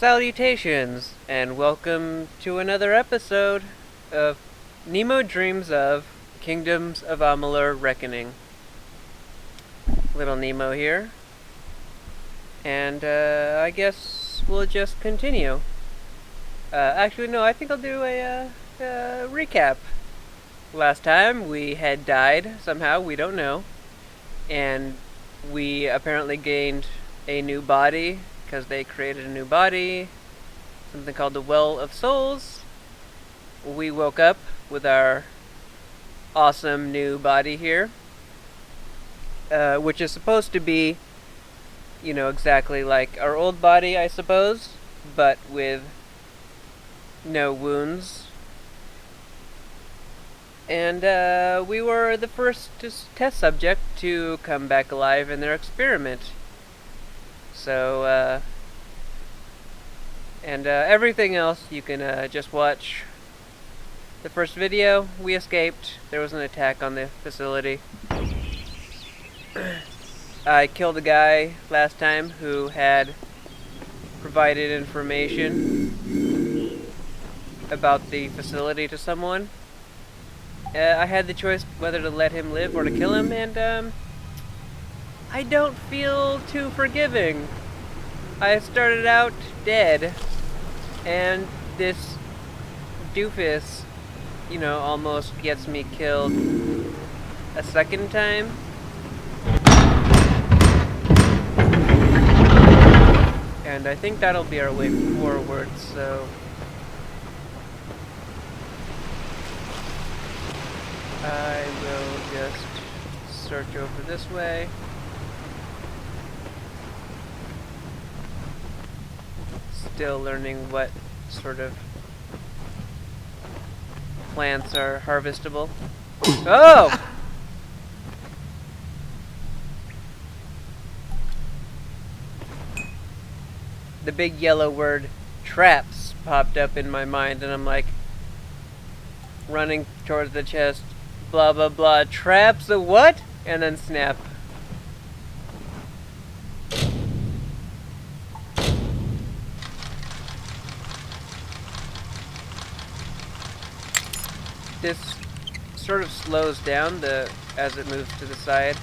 Salutations, and welcome to another episode of Nemo Dreams of Kingdoms of Amalur Reckoning. Little Nemo here. And I guess we'll just continue. Actually, no, I think I'll do a recap. Last time we had died somehow, we don't know. And we apparently gained a new body, because they created a new body, something called the Well of Souls. We woke up with our awesome new body here, which is supposed to be, you know, exactly like our old body, I suppose, but with no wounds. And we were the first test subject to come back alive in their experiment. So, everything else you can just watch the first video. We escaped. There was an attack on the facility. I killed a guy last time who had provided information about the facility to someone. I had the choice whether to let him live or to kill him, and I don't feel too forgiving. I started out dead, and this doofus, you know, almost gets me killed a second time. And I think that'll be our way forward, so I will just search over this way. Still learning what sort of plants are harvestable. Oh! The big yellow word traps popped up in my mind, and I'm like running towards the chest. Blah blah blah. Traps? A what? And then snap. This sort of slows down as it moves to the side,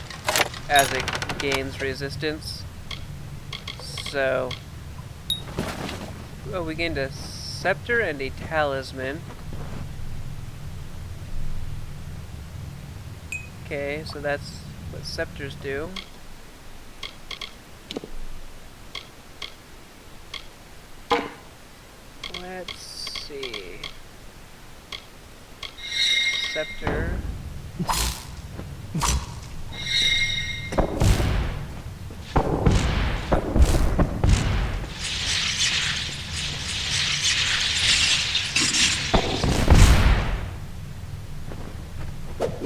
as it gains resistance. So, oh, we gained a scepter and a talisman. Okay, so that's what scepters do. Let's see. Scepter.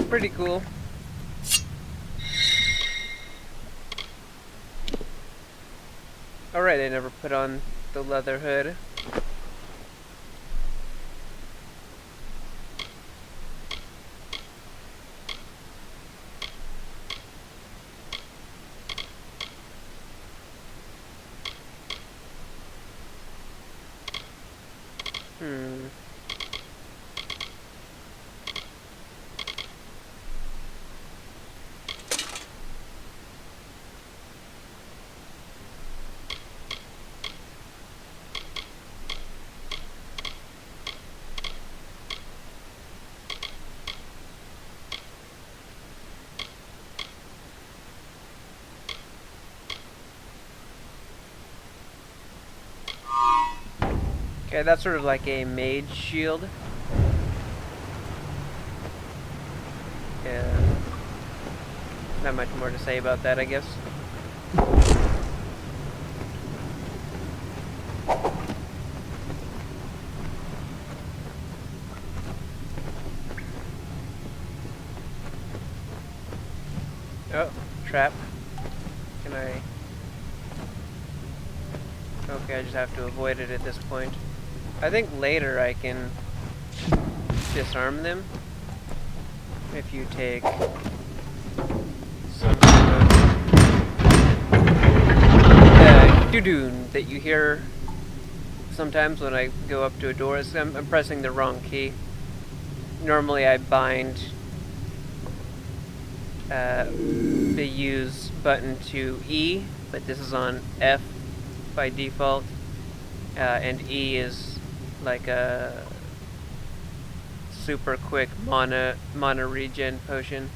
Pretty cool. Alright, I never put on the leather hood. Okay, that's sort of like a mage shield. Yeah. Not much more to say about that, I guess. Oh, trap. Can I... Okay, I just have to avoid it at this point. I think later I can disarm them if you take some doo-doo that you hear sometimes when I go up to a door, I'm pressing the wrong key. Normally I bind the use button to E, but this is on F by default, and E is like a super quick mana regen potion.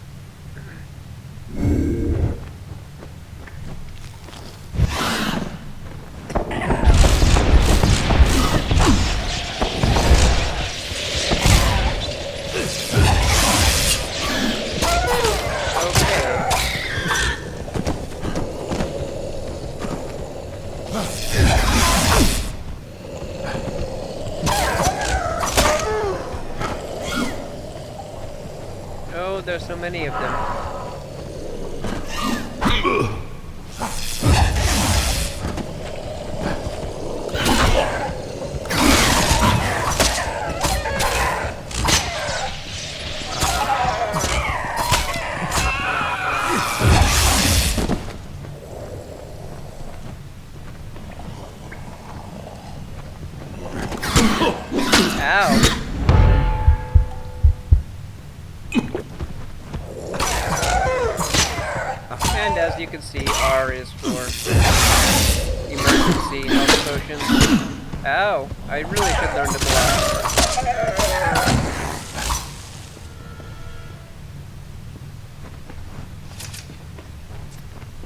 Oh, there's so many of them. Ow. And as you can see, R is for emergency health potions. Ow! I really should learn to block.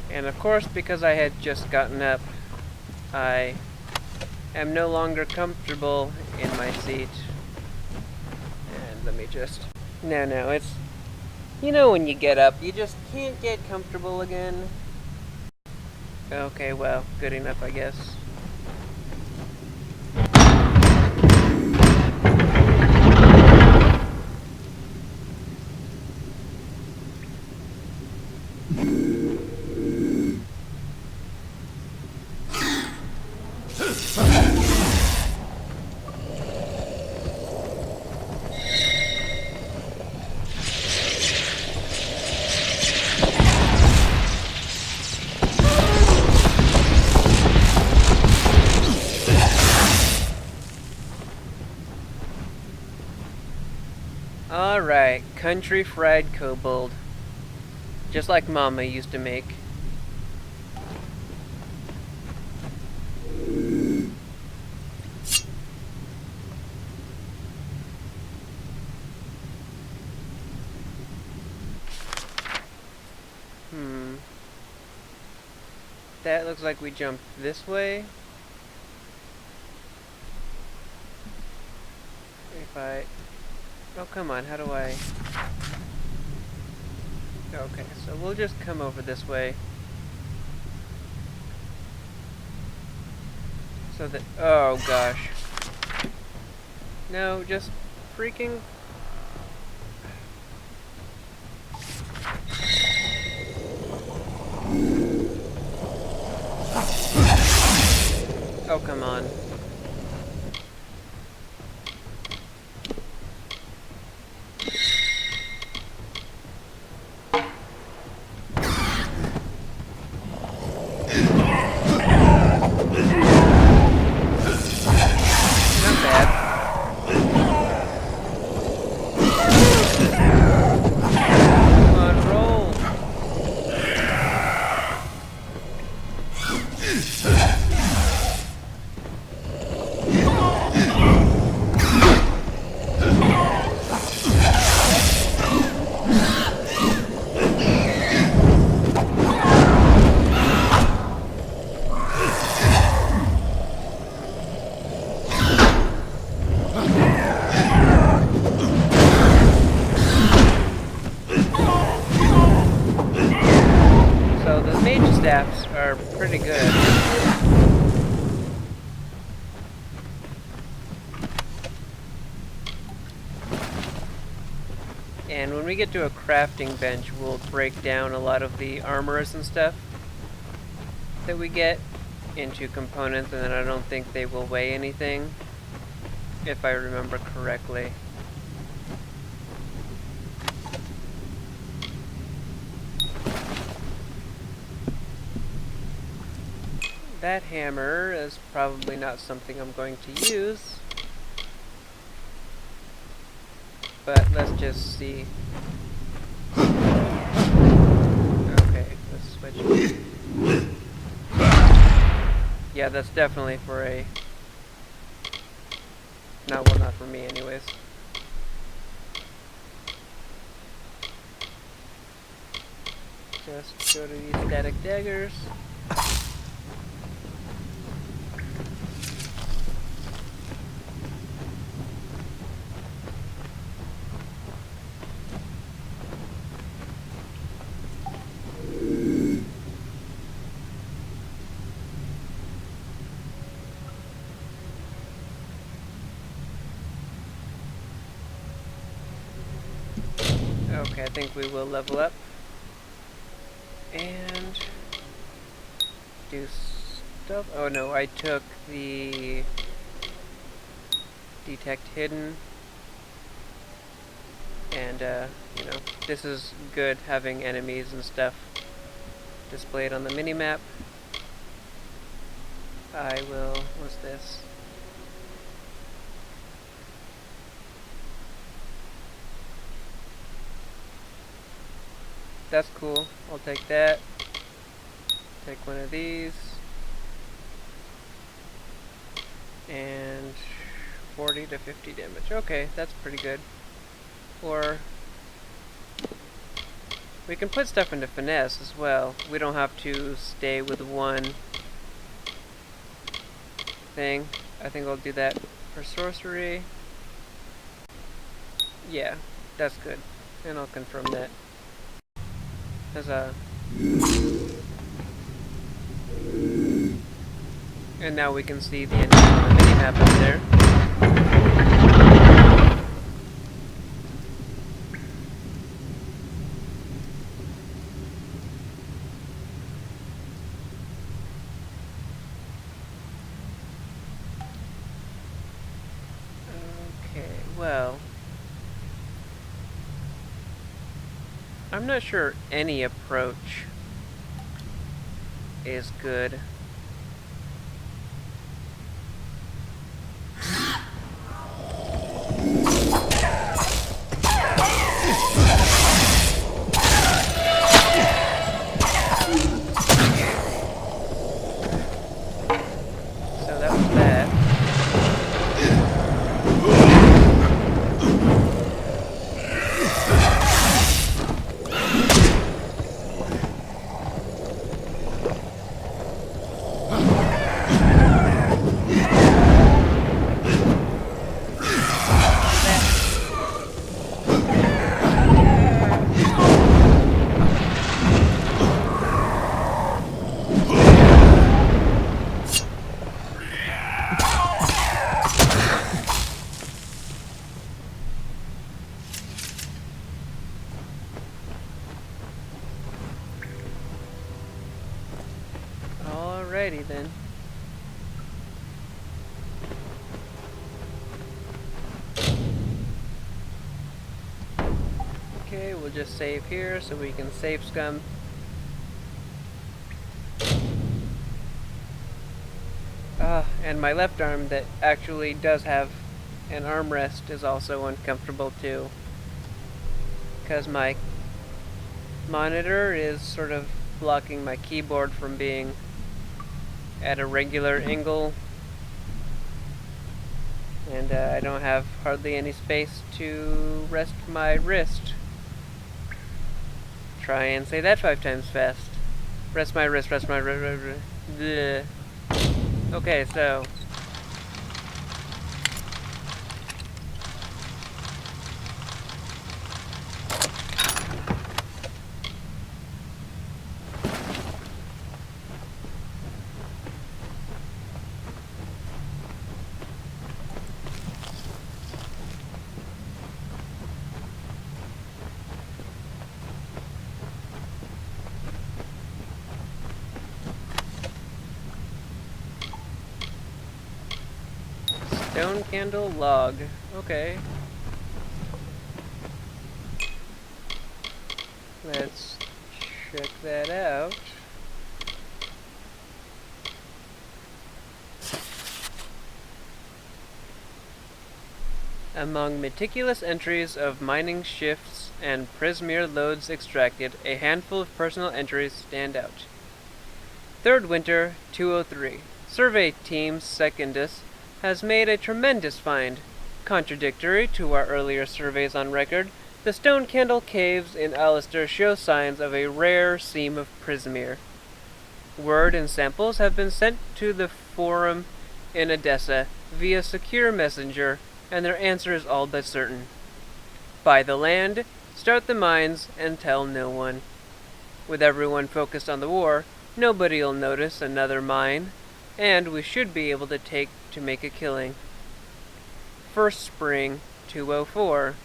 And of course, because I had just gotten up, I am no longer comfortable in my seat. And let me just... No, it's... You know when you get up, you just can't get comfortable again. Okay, well, good enough, I guess. Alright, country fried kobold. Just like Mama used to make. That looks like we jumped this way. If I... Oh, come on, how do I... Okay, so we'll just come over this way. So that... Oh, gosh. No, just freaking... Oh, come on. Staffs are pretty good. And when we get to a crafting bench, we'll break down a lot of the armors and stuff that we get into components, and then I don't think they will weigh anything, if I remember correctly. that hammer is probably not something I'm going to use. But let's just see. Okay, let's switch. Yeah, that's definitely for a... No, well, not for me anyways. Just go to these static daggers. Okay, I think we will level up. And do stuff. Oh no, I took the detect hidden. And, you know, this is good having enemies and stuff displayed on the minimap. I will... what's this? That's cool. I'll take that. Take one of these. And 40 to 50 damage. Okay, that's pretty good. Or we can put stuff into finesse as well. We don't have to stay with one thing. I think I'll do that for sorcery. Yeah, that's good. And I'll confirm that. As a... And now we can see the mini-map up there. Okay, well... I'm not sure any approach is good. So that was that. Alrighty then. Okay, we'll just save here so we can save scum. And my left arm that actually does have an armrest is also uncomfortable too. Because my monitor is sort of blocking my keyboard from being at a regular angle. And I don't have hardly any space to rest my wrist. Try and say that 5 times fast. Rest my wrist, rest my wrist. Okay, so... Stone candle log. Okay. Let's check that out. Among meticulous entries of mining shifts and Prismere loads extracted, a handful of personal entries stand out. Third Winter, 203. Survey Team Secondus has made a tremendous find. Contradictory to our earlier surveys on record, the Stone Candle Caves in Alistair show signs of a rare seam of Prismere. Word and samples have been sent to the forum in Odessa via secure messenger, and their answer is all but certain. Buy the land, start the mines, and tell no one. With everyone focused on the war, nobody'll notice another mine, and we should be able to make a killing. First Spring, 204.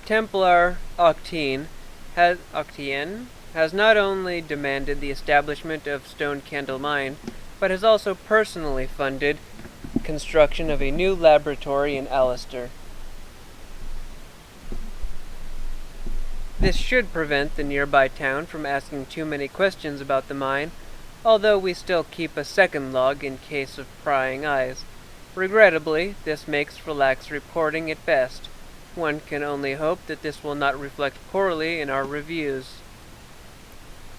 Templar Octien has not only demanded the establishment of Stone Candle Mine, but has also personally funded construction of a new laboratory in Alistair. This should prevent the nearby town from asking too many questions about the mine, although we still keep a second log in case of prying eyes. Regrettably, this makes for lax reporting at best. One can only hope that this will not reflect poorly in our reviews.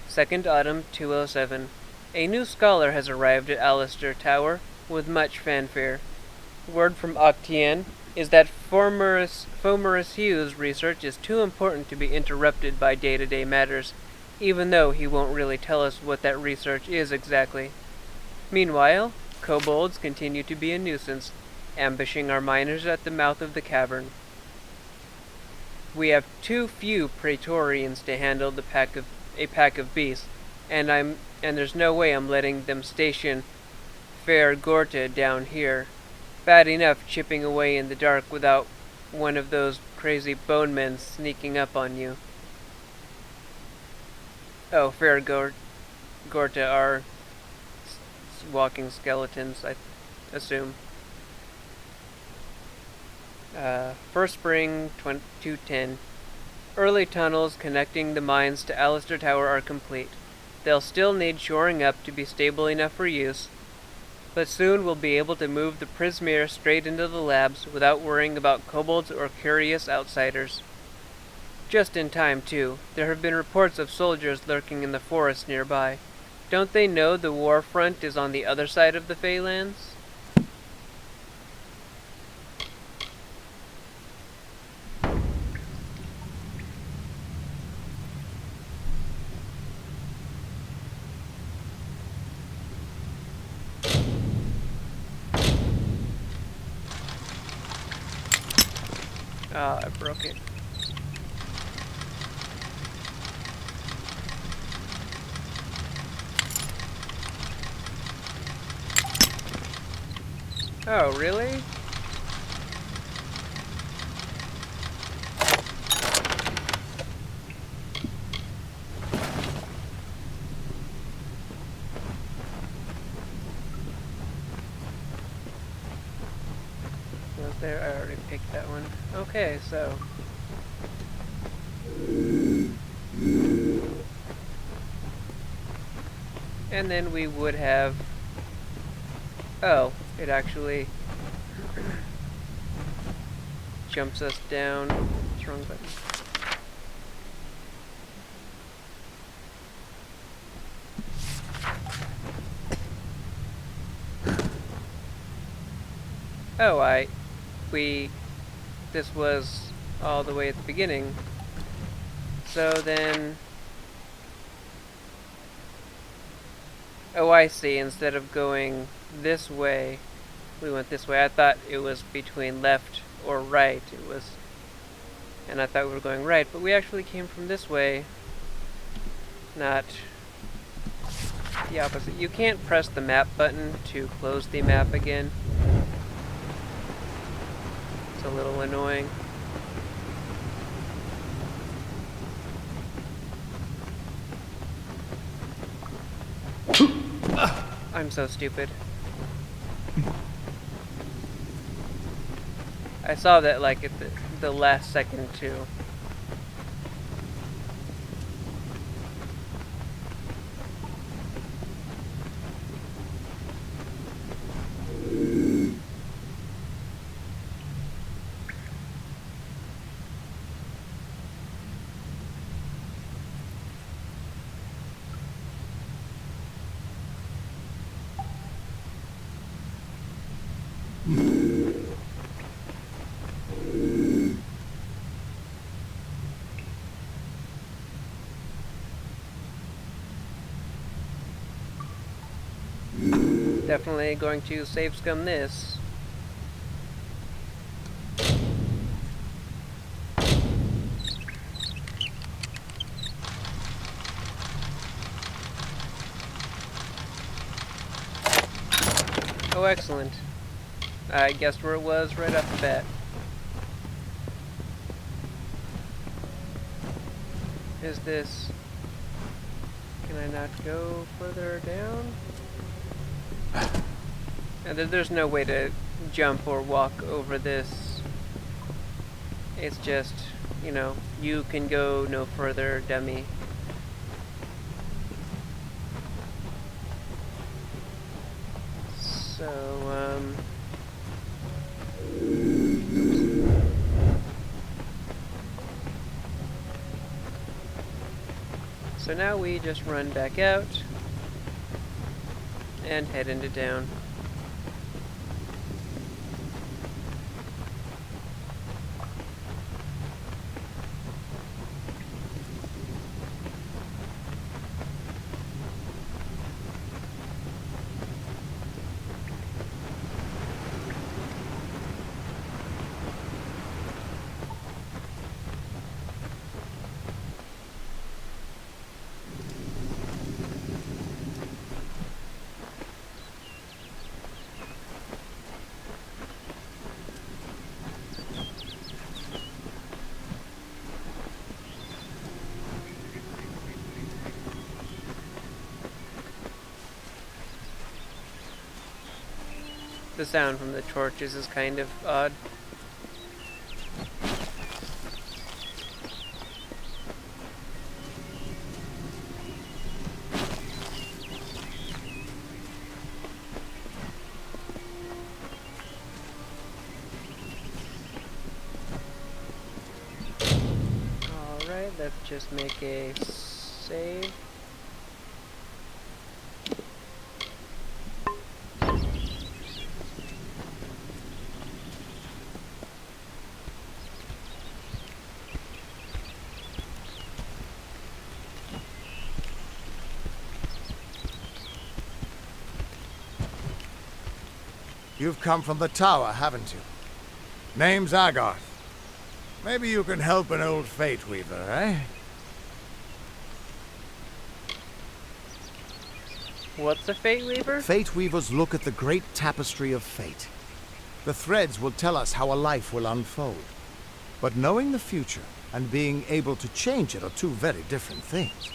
Second Autumn, 207. A new scholar has arrived at Alistair Tower with much fanfare. Word from Octien is that Fomerus Hughes' research is too important to be interrupted by day-to-day matters, even though he won't really tell us what that research is exactly. Meanwhile, kobolds continue to be a nuisance, ambushing our miners at the mouth of the cavern. We have too few Praetorians to handle a pack of beasts, and there's no way I'm letting them station Fair Gorta down here. Bad enough chipping away in the dark without one of those crazy bone men sneaking up on you. Oh, Fair Gorta are walking skeletons, I assume. First Spring, 210. Early tunnels connecting the mines to Alistair Tower are complete. They'll still need shoring up to be stable enough for use, but soon we'll be able to move the Prismere straight into the labs without worrying about kobolds or curious outsiders. Just in time, too. There have been reports of soldiers lurking in the forest nearby. Don't they know the war front is on the other side of the Feylands? Ah, I broke it. Oh, really? Was there? I already picked that one. Okay, so. And then we would have. Oh, it actually jumps us down. It's wrong button. Oh, this was all the way at the beginning. So then, oh, I see, instead of going this way, we went this way. I thought it was between left or right. And I thought we were going right, but we actually came from this way, not the opposite. You can't press the map button to close the map again. A little annoying. I'm so stupid. I saw that like at the last second too. Definitely going to save scum this. Oh, excellent. I guessed where it was right off the bat. Is this... Can I not go further down? And there's no way to jump or walk over this. It's just, you know, you can go no further, dummy. So, so now we just run back out and head into town. The sound from the torches is kind of odd. Alright, let's just make a save. You've come from the tower, haven't you? Name's Agarth. Maybe you can help an old Fate Weaver, eh? What's a Fate Weaver? Fate Weavers look at the great tapestry of fate. The threads will tell us how a life will unfold. But knowing the future and being able to change it are two very different things.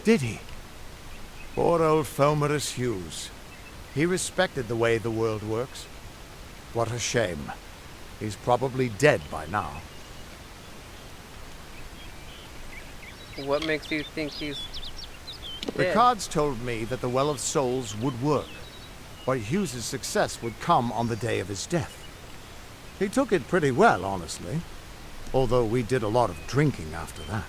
Did he? Poor old Fomerus Hughes. He respected the way the world works. What a shame. He's probably dead by now. What makes you think he's dead? The cards told me that the Well of Souls would work, but Hughes's success would come on the day of his death. He took it pretty well, honestly, although we did a lot of drinking after that.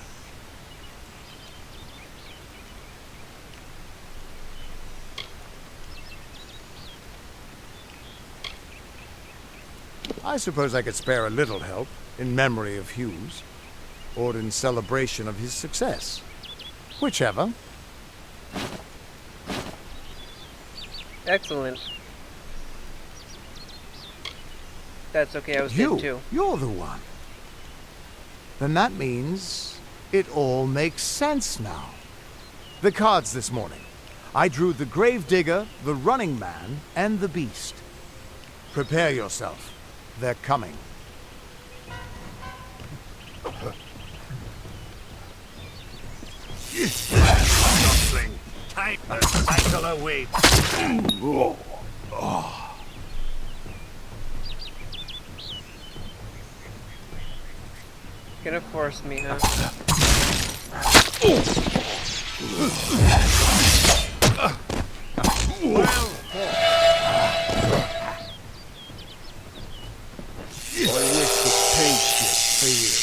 I suppose I could spare a little help in memory of Hughes, or in celebration of his success. Whichever. Excellent. That's okay, I was dead too. You're the one. Then that means it all makes sense now. The cards this morning. I drew the Gravedigger, the Running Man, and the Beast. Prepare yourself. They're coming. Something. Time to cycle away. Gonna force me, huh? Well, I wish to taste it for you.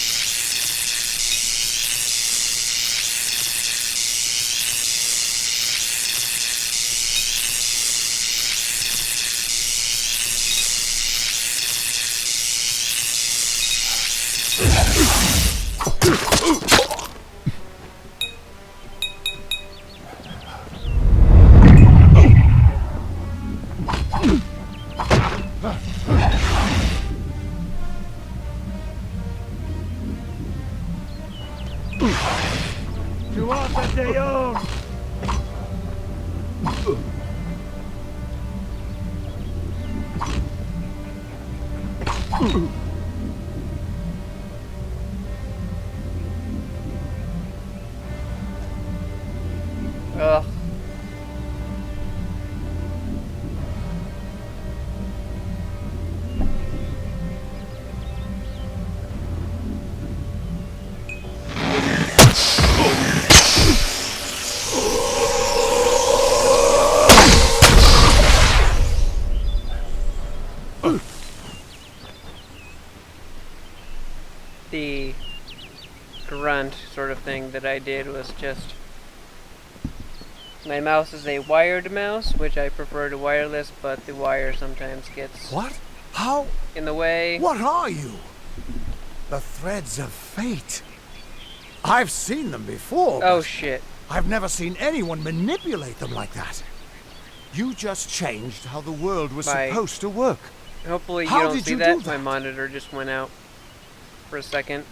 Tu offres de own! Ugh. The grunt sort of thing that I did was just... My mouse is a wired mouse, which I prefer to wireless, but the wire sometimes gets What? How? in the way. What are you? The threads of fate. I've seen them before. Oh but shit. I've never seen anyone manipulate them like that. You just changed how the world was My- supposed to work. Hopefully you How don't did see you that. do My that? monitor just went out for a second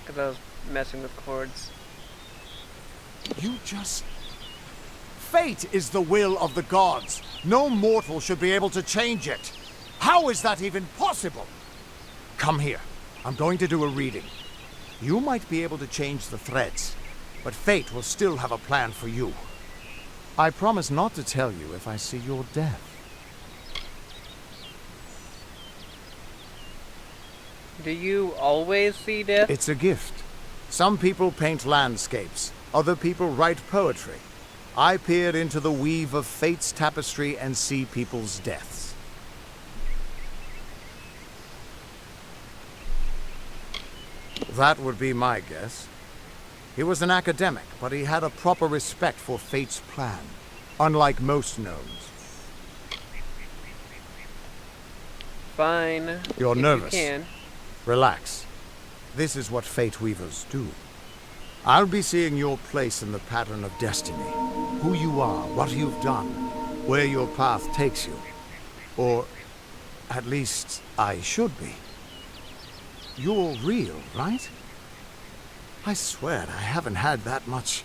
because I was messing with cords. You just... Fate is the will of the gods. No mortal should be able to change it. How is that even possible? Come here. I'm going to do a reading. You might be able to change the threads, but fate will still have a plan for you. I promise not to tell you if I see your death. Do you always see death? It's a gift. Some people paint landscapes. Other people write poetry. I peer into the weave of fate's tapestry and see people's deaths. That would be my guess. He was an academic, but he had a proper respect for fate's plan, unlike most gnomes. Fine. You're if nervous. You can. Relax. This is what fate weavers do. I'll be seeing your place in the pattern of destiny. Who you are, what you've done, where your path takes you. Or, at least, I should be. You're real, right? I swear I haven't had that much.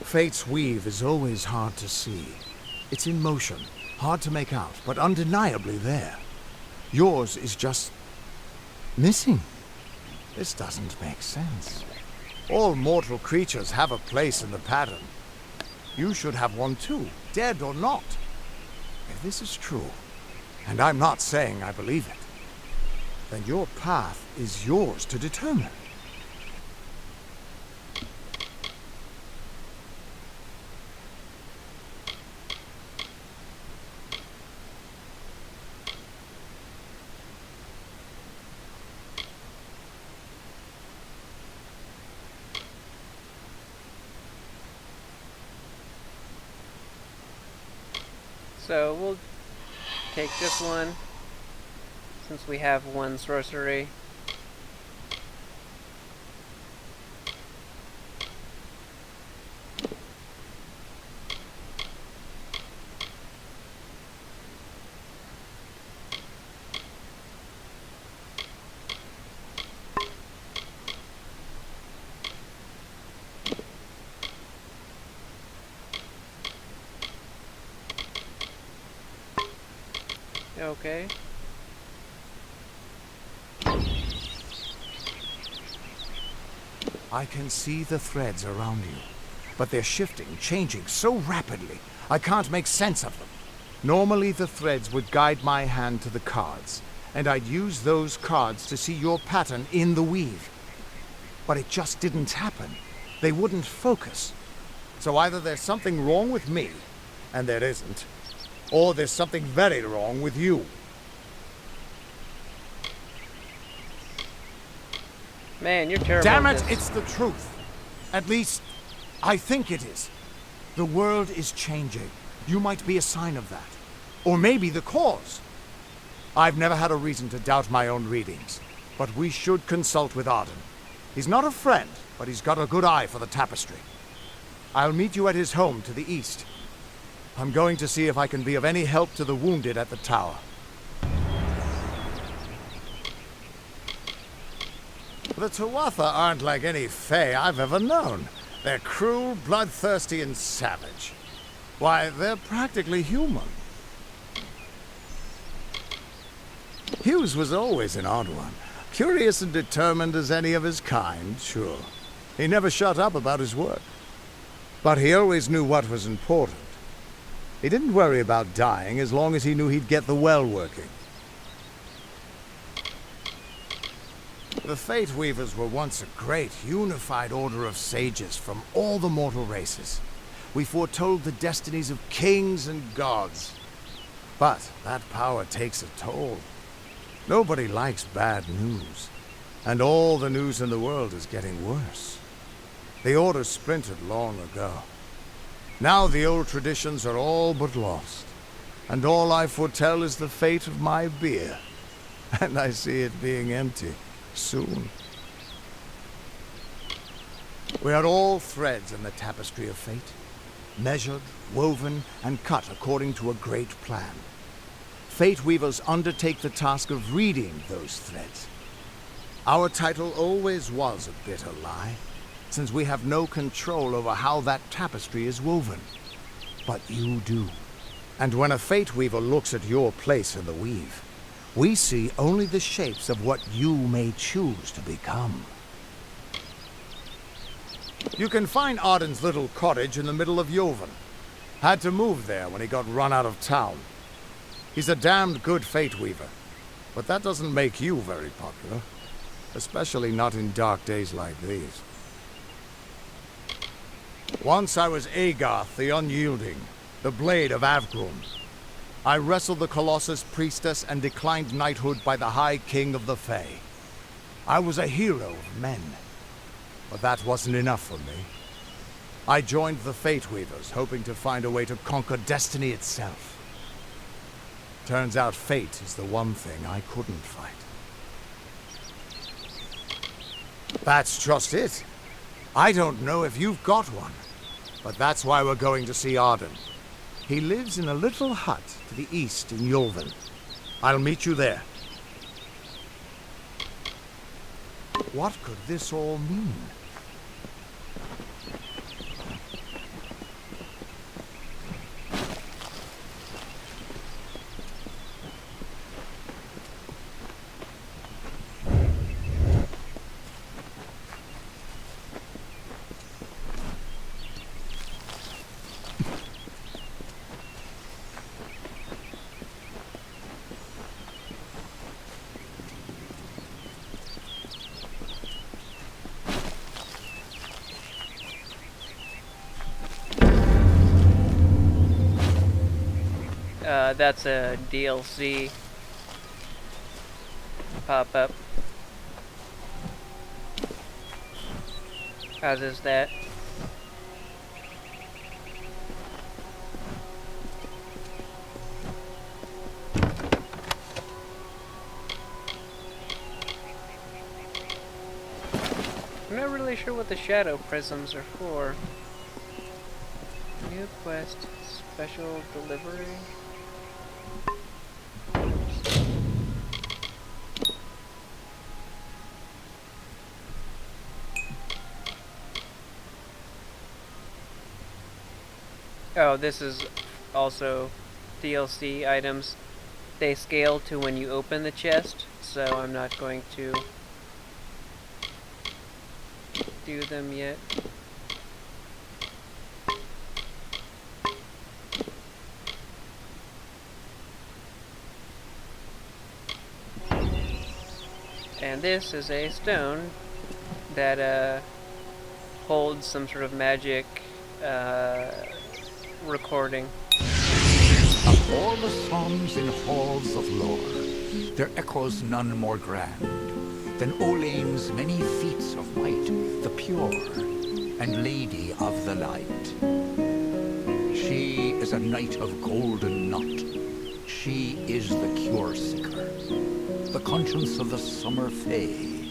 Fate's weave is always hard to see. It's in motion, hard to make out, but undeniably there. Yours is just... missing. This doesn't make sense. All mortal creatures have a place in the pattern. You should have one too, dead or not. If this is true, and I'm not saying I believe it, then your path is yours to determine. So we'll take this one, since we have one sorcery. Okay. I can see the threads around you, but they're shifting, changing so rapidly, I can't make sense of them. Normally the threads would guide my hand to the cards, and I'd use those cards to see your pattern in the weave. But it just didn't happen. They wouldn't focus. So either there's something wrong with me, and there isn't, or there's something very wrong with you. Man, you're terrible. Damn at it, this. it's the truth. At least, I think it is. The world is changing. You might be a sign of that. Or maybe the cause. I've never had a reason to doubt my own readings, but we should consult with Arden. He's not a friend, but he's got a good eye for the tapestry. I'll meet you at his home to the east. I'm going to see if I can be of any help to the wounded at the tower. The Tuatha aren't like any Fae I've ever known. They're cruel, bloodthirsty, and savage. Why, they're practically human. Hughes was always an odd one. Curious and determined as any of his kind, sure. He never shut up about his work. But he always knew what was important. He didn't worry about dying as long as he knew he'd get the well working. The Fate Weavers were once a great, unified order of sages from all the mortal races. We foretold the destinies of kings and gods. But that power takes a toll. Nobody likes bad news. And all the news in the world is getting worse. The Order splintered long ago. Now the old traditions are all but lost. And all I foretell is the fate of my beer. And I see it being empty soon. We are all threads in the tapestry of fate. Measured, woven, and cut according to a great plan. Fate Weavers undertake the task of reading those threads. Our title always was a bitter lie, since we have no control over how that tapestry is woven. But you do. And when a Fate Weaver looks at your place in the weave, we see only the shapes of what you may choose to become. You can find Arden's little cottage in the middle of Yovan. Had to move there when he got run out of town. He's a damned good Fate Weaver, but that doesn't make you very popular. Especially not in dark days like these. Once I was Agarth the Unyielding, the Blade of Avgrum. I wrestled the Colossus Priestess and declined knighthood by the High King of the Fae. I was a hero of men, but that wasn't enough for me. I joined the Fate Weavers, hoping to find a way to conquer destiny itself. Turns out fate is the one thing I couldn't fight. That's just it. I don't know if you've got one, but that's why we're going to see Arden. He lives in a little hut to the east in Yulven. I'll meet you there. What could this all mean? That's a DLC pop-up. As is that. I'm not really sure what the shadow prisms are for. New quest, special delivery. Oh, this is also DLC items. They scale to when you open the chest, so I'm not going to do them yet. And this is a stone that holds some sort of magic recording. Of all the songs in halls of lore, there echoes none more grand than Olane's many feats of might, the pure and lady of the light. She is a knight of golden knot. She is the cure seeker, the conscience of the summer fae.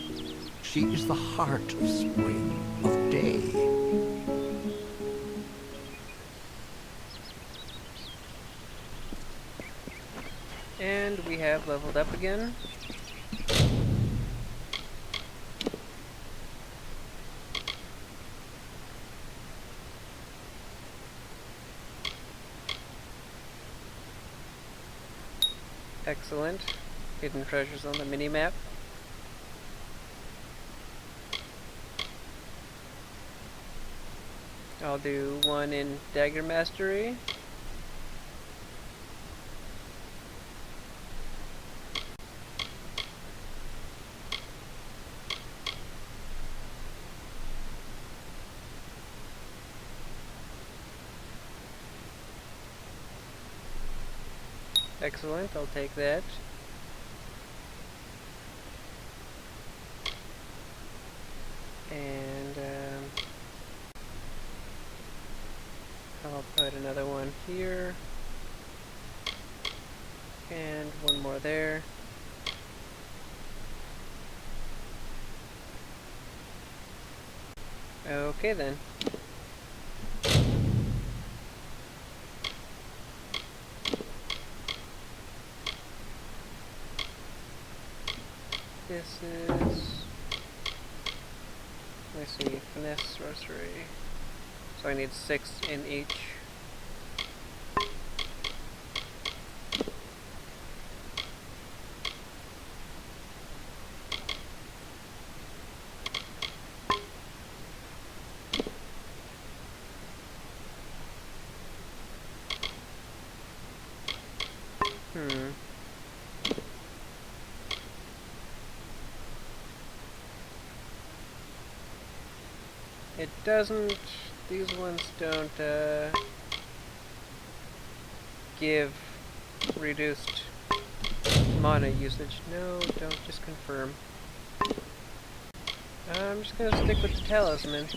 She is the heart of spring, of day. And we have leveled up again. Excellent. Hidden treasures on the mini-map. I'll do one in Dagger Mastery. Excellent, I'll take that. And I'll put another one here. And one more there. Okay then. This is, let's see, finesse sorcery. So I need 6 in each. It doesn't, these ones don't give reduced mana usage. No, don't, just confirm. I'm just gonna stick with the talisman.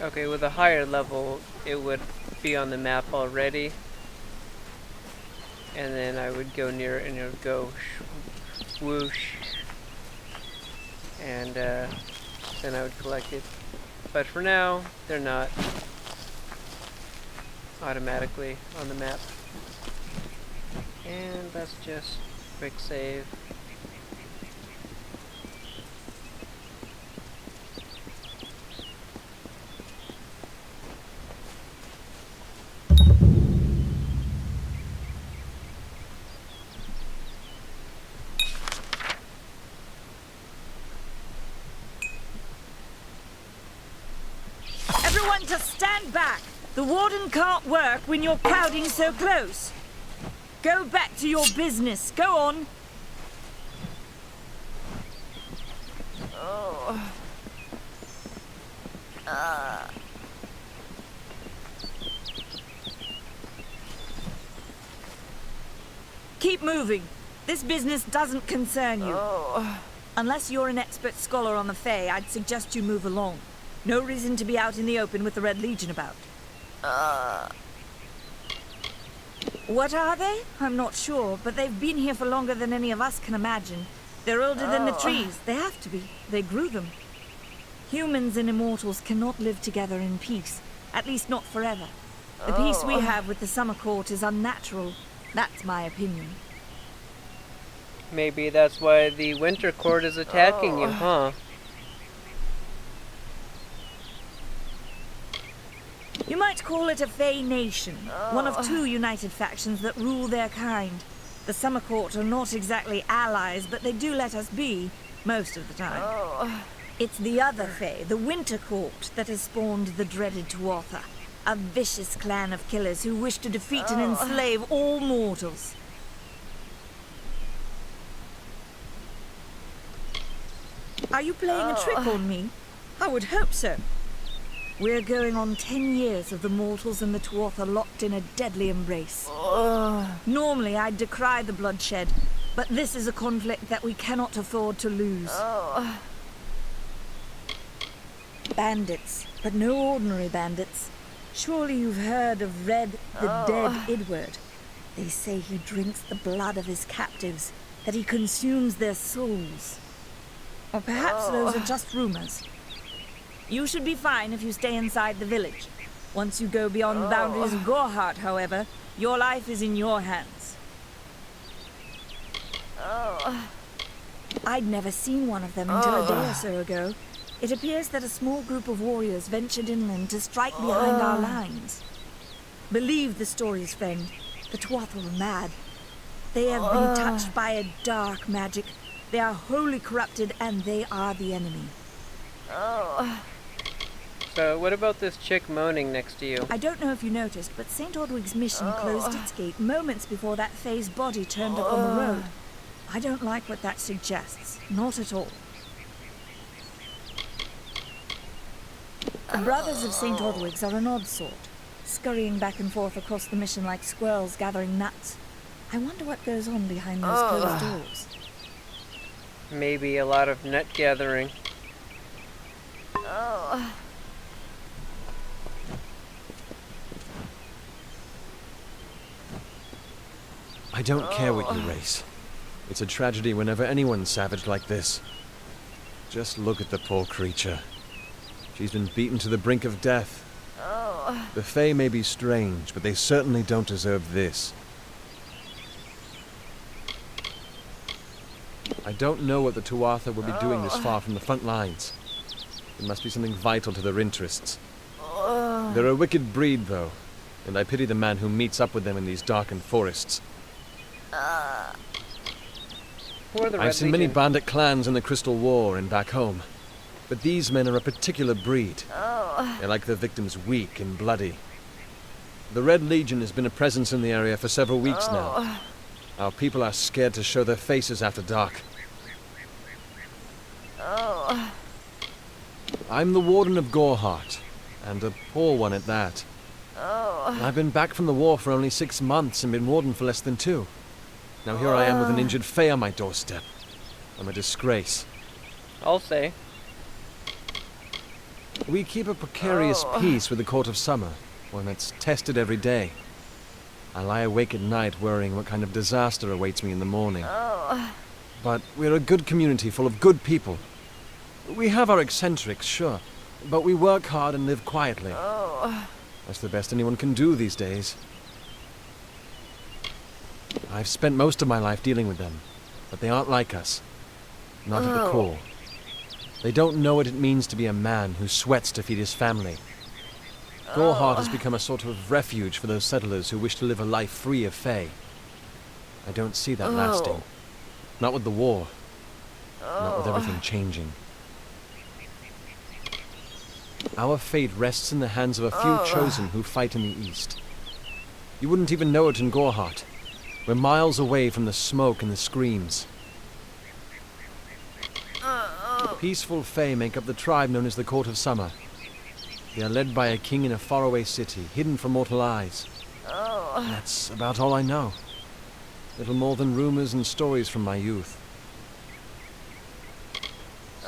Okay, with a higher level, it would be on the map already. And then I would go near it and it would go whoosh. And then I would collect it. But for now, they're not automatically on the map. And let's just quick save. Everyone to stand back! The warden can't work when you're crowding so close. Go back to your business. Go on. Keep moving. This business doesn't concern you. Unless you're an expert scholar on the Fae, I'd suggest you move along. No reason to be out in the open with the Red Legion about. What are they? I'm not sure, but they've been here for longer than any of us can imagine. They're older than the trees. They have to be. They grew them. Humans and immortals cannot live together in peace. At least not forever. The peace we have with the Summer Court is unnatural. That's my opinion. Maybe that's why the Winter Court is attacking you, huh? You might call it a Fae nation, one of 2 united factions that rule their kind. The Summer Court are not exactly allies, but they do let us be, most of the time. It's the other Fae, the Winter Court, that has spawned the dreaded Tuatha, a vicious clan of killers who wish to defeat and enslave all mortals. Are you playing a trick on me? I would hope so. We're going on 10 years of the mortals and the Tuatha locked in a deadly embrace. Normally I'd decry the bloodshed, but this is a conflict that we cannot afford to lose. Bandits, but no ordinary bandits. Surely you've heard of Red the Dead Idward. They say he drinks the blood of his captives, that he consumes their souls. Or perhaps those are just rumors. You should be fine if you stay inside the village. Once you go beyond the boundaries of Gorhart, however, your life is in your hands. I'd never seen one of them until a day or so ago. It appears that a small group of warriors ventured inland to strike behind our lines. Believe the stories, friend. The Tuatha are mad. They have been touched by a dark magic. They are wholly corrupted, and they are the enemy. So, what about this chick moaning next to you? I don't know if you noticed, but St. Ordwig's mission closed its gate moments before that Fae's body turned up on the road. I don't like what that suggests. Not at all. The Brothers of St. Ordwig's are an odd sort, scurrying back and forth across the mission like squirrels gathering nuts. I wonder what goes on behind those closed doors. Maybe a lot of nut gathering. I don't care what you race. It's a tragedy whenever anyone's savaged like this. Just look at the poor creature. She's been beaten to the brink of death. The Fae may be strange, but they certainly don't deserve this. I don't know what the Tuatha would be doing this far from the front lines. It must be something vital to their interests. They're a wicked breed, though, and I pity the man who meets up with them in these darkened forests. Who are the I've Red seen many Legion? bandit clans in the Crystal War and back home, but these men are a particular breed. They like their victims weak and bloody. The Red Legion has been a presence in the area for several weeks now. Our people are scared to show their faces after dark. I'm the Warden of Gorhart, and a poor one at that. I've been back from the war for only 6 months and been Warden for less than 2. Now here I am with an injured Fae on my doorstep. I'm a disgrace. I'll say. We keep a precarious peace with the Court of Summer, one that's tested every day. I lie awake at night worrying what kind of disaster awaits me in the morning. But we're a good community full of good people. We have our eccentrics, sure, but we work hard and live quietly. That's the best anyone can do these days. I've spent most of my life dealing with them, but they aren't like us. Not at the core. They don't know what it means to be a man who sweats to feed his family. Gorhart has become a sort of refuge for those settlers who wish to live a life free of Fae. I don't see that lasting. Not with the war. Not with everything changing. Our fate rests in the hands of a few chosen who fight in the east. You wouldn't even know it in Gorhart. We're miles away from the smoke and the screams. Peaceful Fae make up the tribe known as the Court of Summer. They are led by a king in a faraway city, hidden from mortal eyes. That's about all I know. Little more than rumors and stories from my youth.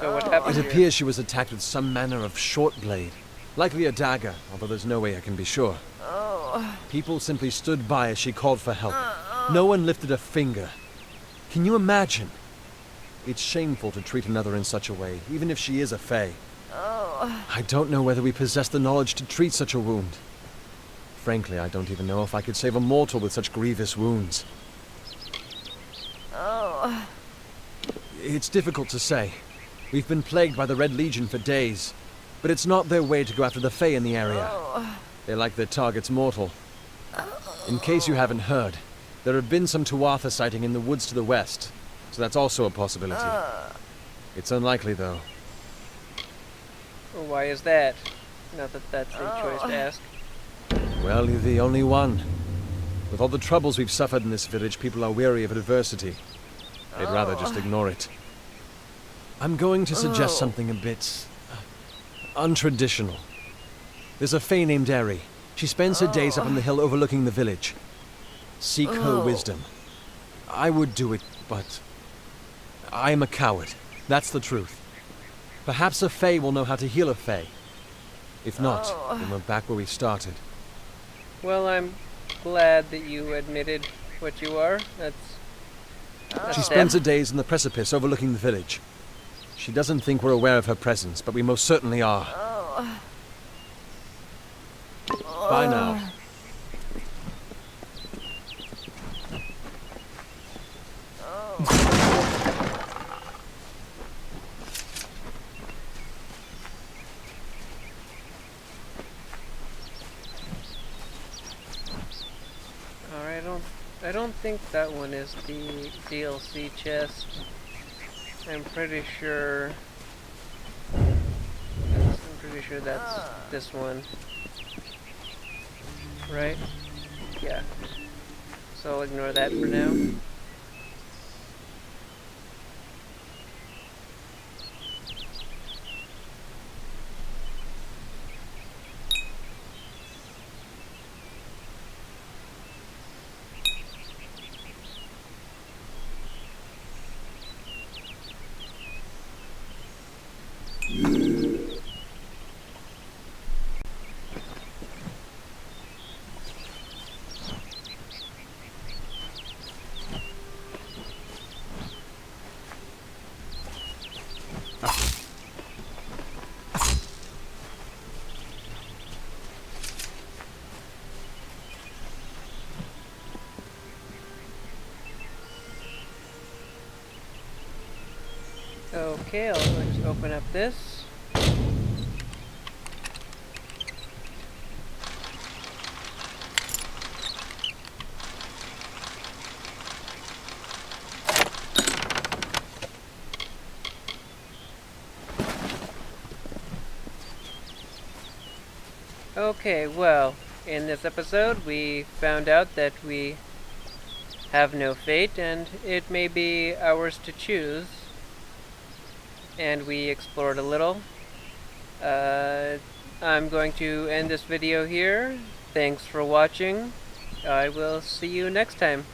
So what happened It here? appears she was attacked with some manner of short blade. Likely a dagger, although there's no way I can be sure. People simply stood by as she called for help. No one lifted a finger. Can you imagine? It's shameful to treat another in such a way, even if she is a Fae. I don't know whether we possess the knowledge to treat such a wound. Frankly, I don't even know if I could save a mortal with such grievous wounds. It's difficult to say. We've been plagued by the Red Legion for days, but it's not their way to go after the Fae in the area. They like their targets mortal. In case you haven't heard, there have been some Tuatha sighting in the woods to the west, so that's also a possibility. It's unlikely, though. Well, why is that? Not that that's a choice to ask. Well, you're the only one. With all the troubles we've suffered in this village, people are weary of adversity. They'd rather just ignore it. I'm going to suggest something a bit untraditional. There's a Fae named Eri. She spends her days up on the hill overlooking the village. Seek her wisdom. I would do it, but I am a coward. That's the truth. Perhaps a Fae will know how to heal a Fae. If not, then we're back where we started. Well, I'm glad that you admitted what you are. That's She spends her days on the precipice overlooking the village. She doesn't think we're aware of her presence, but we most certainly are. Bye now. Alright, I don't think that one is the DLC chest. I'm pretty sure that's this one. Right? Yeah. So I'll ignore that for now. Okay, I'll just open up this. Okay, well, in this episode we found out that we have no fate and it may be ours to choose. And we explored a little. I'm going to end this video here. Thanks for watching. I will see you next time.